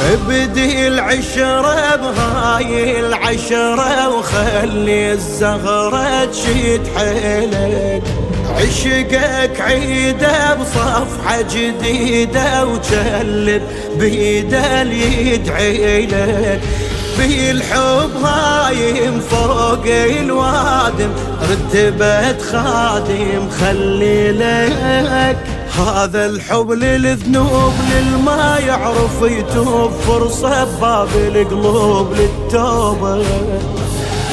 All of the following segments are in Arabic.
ابدي العشرة بهاي العشرة وخلي الزهرة تشيد حيلك، عشقك عيده بصفحة جديدة وجلب بيده اللي يدعي لك، بالحب هايم فوق الوادم رتبة خادم خلي لك، هذا الحب للذنوب للما يعرف يتوب، فرصة بباب القلوب للتوبة،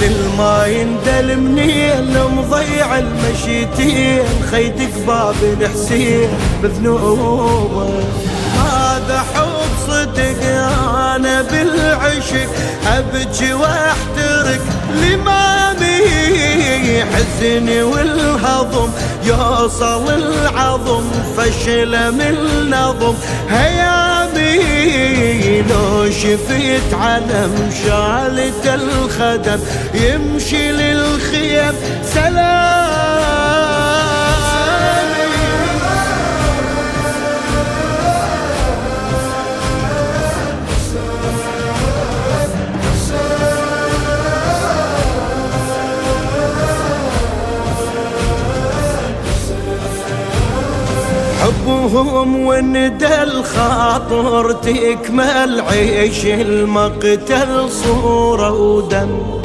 للما يندل منين مضيع المشيتين خيدك باب الحسين بذنوبه، هذا حب صدق انا بالعشق ابكي واحترق لمامي، حزني والهضم يوصل العظم فشل من نظم هيامي، لو شفت علم شالة الخدم يمشي للخيم سلام. حبهم وندى الخاطر تكمل عيش المقتل صورة ودم،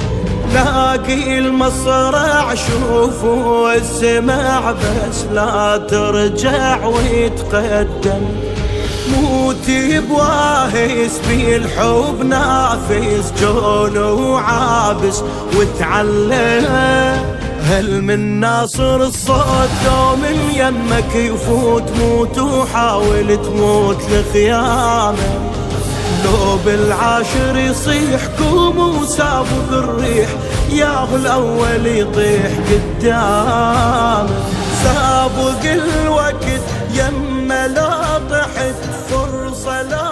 لاقي المصرع شوف والسمع بس لا ترجع ويتقدم، موتي بواهس بالحب نافس جون وعابس وتعلم، هل من ناصر الصوت لو من يمك يفوت موت وحاول تموت لخيامه، لو بالعاشر يصيح قوم وسابق الريح ياهو الاول يطيح قدامه، سابق الوقت يما لا طحت فرصة لا